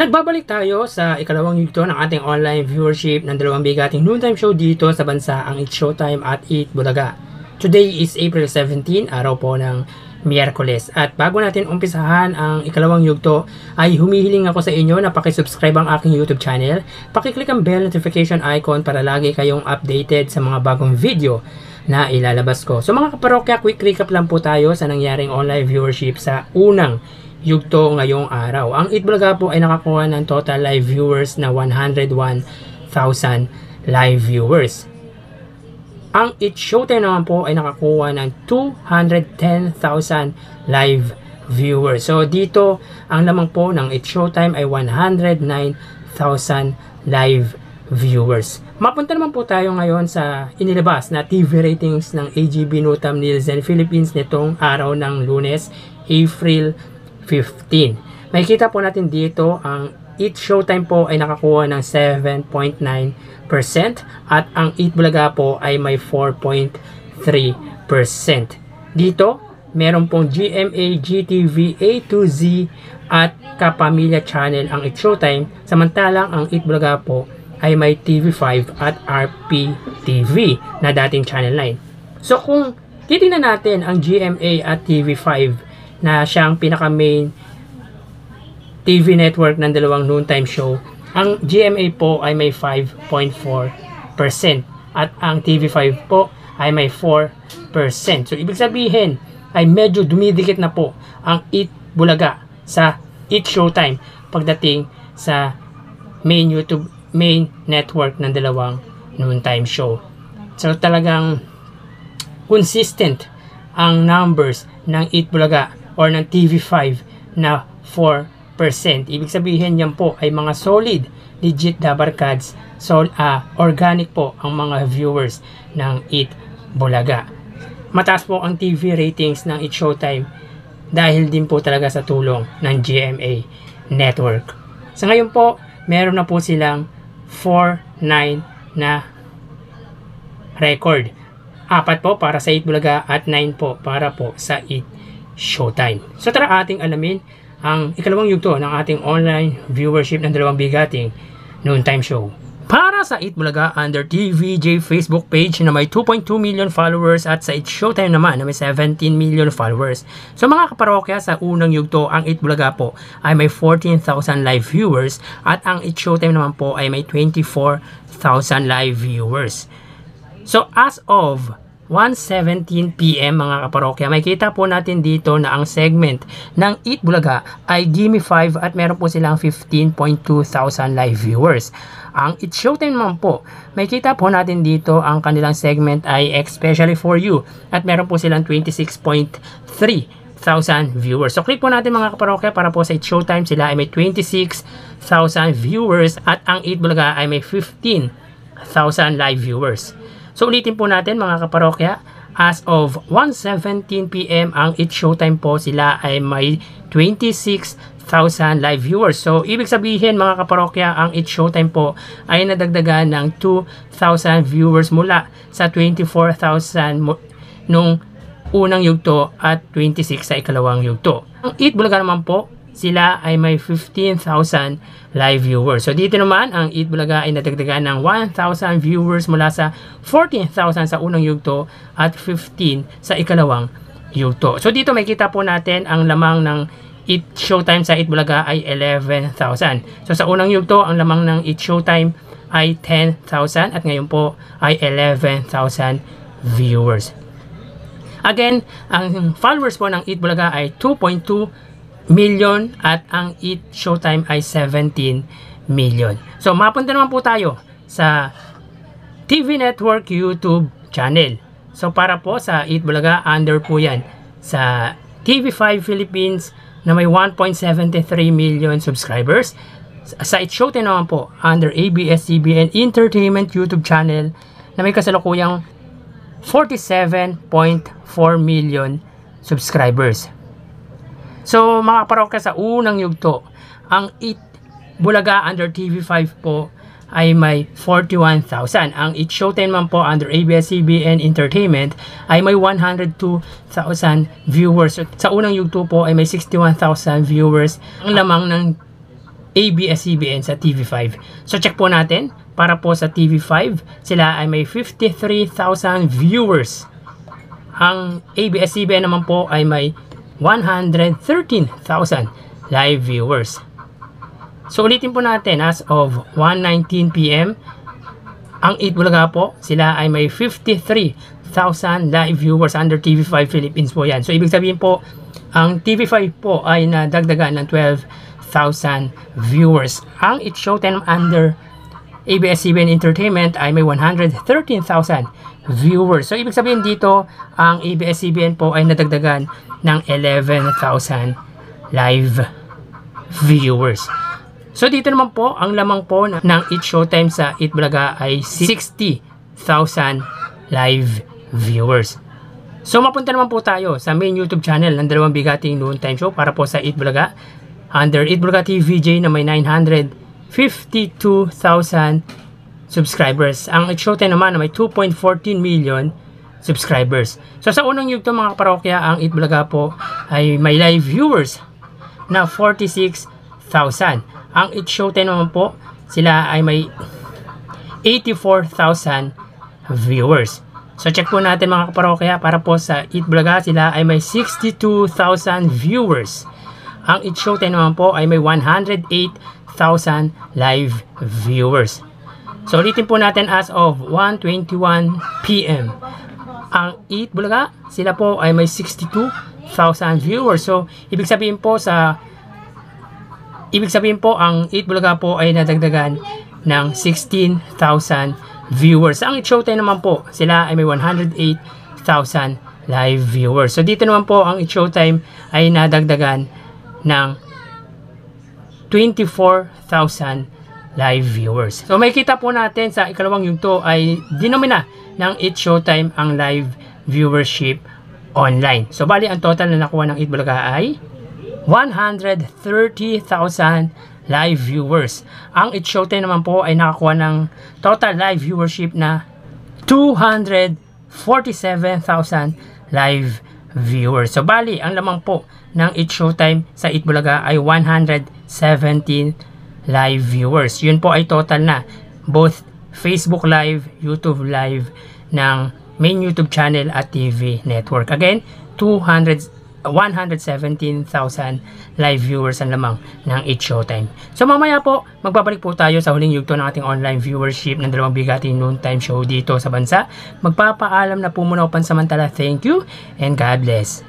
Nagbabalik tayo sa ikalawang yugto ng ating online viewership ng dalawang bigating noontime show dito sa bansa, ang It's Showtime at Eat Bulaga. Today is April 17, araw po ng Miyerkules. At bago natin umpisahan ang ikalawang yugto, ay humihiling ako sa inyo na pakisubscribe ang aking YouTube channel. Pakiclick ang bell notification icon para lagi kayong updated sa mga bagong video na ilalabas ko. So mga kaparokya, quick recap lang po tayo sa nangyaring online viewership sa unang yugto ngayong araw. Ang Eat Bulaga po ay nakakuha ng total live viewers na 101,000 live viewers. Ang It's Showtime naman po ay nakakuha ng 210,000 live viewers. So dito, ang lamang po ng It's Showtime ay 109,000 live viewers. Mapunta naman po tayo ngayon sa inilabas na TV ratings ng AGB Nutam Nielsen Philippines nitong araw ng Lunes, April 15. Makikita po natin dito ang It's Showtime po ay nakakuha ng 7.9% at ang Eat Bulaga po ay may 4.3%. Dito, meron pong GMA, GTV, A to Z at Kapamilya Channel ang It's Showtime, samantalang ang Eat Bulaga po ay may TV5 at RPTV na dating Channel 9. So kung titingnan natin ang GMA at TV5 na siyang pinaka-main TV network ng dalawang noontime show, ang GMA po ay may 5.4% at ang TV5 po ay may 4%. So ibig sabihin ay medyo dumidikit na po ang Eat Bulaga sa It's Showtime pagdating sa main network ng dalawang noontime show. So talagang consistent ang numbers ng Eat Bulaga or ng TV5 na 4%. Ibig sabihin yan po ay mga solid, legit dabarkads, organic po ang mga viewers ng Eat Bulaga. Mataas po ang TV ratings ng It's Showtime dahil din po talaga sa tulong ng GMA network. Sa ngayon po, meron na po silang 4-9 na record. 4 po para sa Eat Bulaga at 9 po para po sa Eat Showtime. So tara ating alamin ang ikalawang yugto ng ating online viewership ng dalawang bigating noontime show. Para sa Eat Bulaga under TVJ Facebook page na may 2.2 million followers at sa It's Showtime naman na may 17 million followers. So mga kaparokya, sa unang yugto ang Eat Bulaga po ay may 14,000 live viewers at ang It's Showtime naman po ay may 24,000 live viewers. So as of 1:17 PM mga kaparokya, makikita po natin dito na ang segment ng Eat Bulaga ay Gimme 5 at meron po silang 15,200 live viewers. Ang It's Showtime naman po, makikita po natin dito ang kanilang segment ay Especially For You at meron po silang 26,300 viewers. So click po natin mga kaparokya para po sa It's Showtime sila ay may 26,000 viewers at ang Eat Bulaga ay may 15,000 live viewers. So ulitin po natin mga kaparokya, as of 1:17 PM ang It's Showtime po sila ay may 26,000 live viewers. So ibig sabihin mga kaparokya, ang It's Showtime po ay nadagdagan ng 2,000 viewers mula sa 24,000 nung unang yugto at 26 sa ikalawang yugto. Ang Eat Bulaga naman po, sila ay may 15,000 live viewers. So dito naman ang Eat Bulaga ay nadagdagan ng 1,000 viewers mula sa 14,000 sa unang yugto at 15 sa ikalawang yugto. So dito makikita po natin ang lamang ng Eat Showtime sa Eat Bulaga ay 11,000. So sa unang yugto ang lamang ng Eat Showtime ay 10,000 at ngayon po ay 11,000 viewers. Again, ang followers po ng Eat Bulaga ay 2.2 million at ang Eat Showtime ay 17 million. So mapunta naman po tayo sa TV Network YouTube channel. So para po sa Eat Bulaga, under po yan sa TV5 Philippines na may 1.73 million subscribers. Sa It's Showtime naman po, under ABS-CBN Entertainment YouTube channel na may kasalukuyang 47.4 million subscribers. So mga parokya, sa unang yugto ang Eat Bulaga under TV5 po ay may 41,000. Ang It's Showtime man po under ABS-CBN Entertainment ay may 102,000 viewers. Sa unang yugto po ay may 61,000 viewers. Ang lamang ng ABS-CBN sa TV5. So check po natin, para po sa TV5, sila ay may 53,000 viewers. Ang ABS-CBN naman po ay may 113,000 live viewers. So ulitin po natin, as of 1:19 PM, ang Eat Bulaga po, sila ay may 53,000 live viewers under TV5 Philippines po yan. So ibig sabihin po, ang TV5 po ay nadagdagan ng 12,000 viewers. Ang It's Showtime under ABS-CBN Entertainment ay may 113,000 viewers. So ibig sabihin dito, ang ABS-CBN po ay nadagdagan ng 11,000 live viewers. So dito naman po, ang lamang po ng It's Showtime sa Eat Bulaga ay 60,000 live viewers. So mapunta naman po tayo sa main YouTube channel ng Dalawang Bigating Noontime Show para po sa Eat Bulaga. Under Eat Bulaga TVJ na may 952,000 subscribers. Ang It's Showtime naman na may 2.14 million subscribers. So sa unang yugto mga kaparokya, ang Eat Bulaga po ay may live viewers na 46,000. Ang It's Showtime naman po, sila ay may 84,000 viewers. So check po natin mga kaparokya, para po sa Eat Bulaga, sila ay may 62,000 viewers. Ang It's Showtime naman po ay may 108,000 live viewers. So ulitin po natin, as of 1:21 PM, ang Eat Bulaga, sila po ay may 62,000 viewers. So ibig sabihin po ang Eat Bulaga po ay nadagdagan ng 16,000 viewers. Ang It's Showtime naman po, sila ay may 108,000 live viewers. So dito naman po, ang It's Showtime ay nadagdagan ng 24,000 live viewers. So may kita po natin sa ikalawang yugto ay dinomina ng It's Showtime ang live viewership online. So bali, ang total na nakuha ng Eat Bulaga ay 130,000 live viewers. Ang It's Showtime naman po ay nakakuha ng total live viewership na 247,000 live viewers. So bali, ang lamang po ng It's Showtime sa Eat Bulaga ay 117 live viewers. Yun po ay total na both Facebook Live, YouTube Live ng main YouTube channel at TV network. Again, 117,000 live viewers ang lamang ng It's Showtime. So mamaya po, magbabalik po tayo sa huling yugto ng ating online viewership ng Dalawang Bigating Noontime Show dito sa bansa. Magpapaalam na po muna ako pansamantala. Thank you and God bless.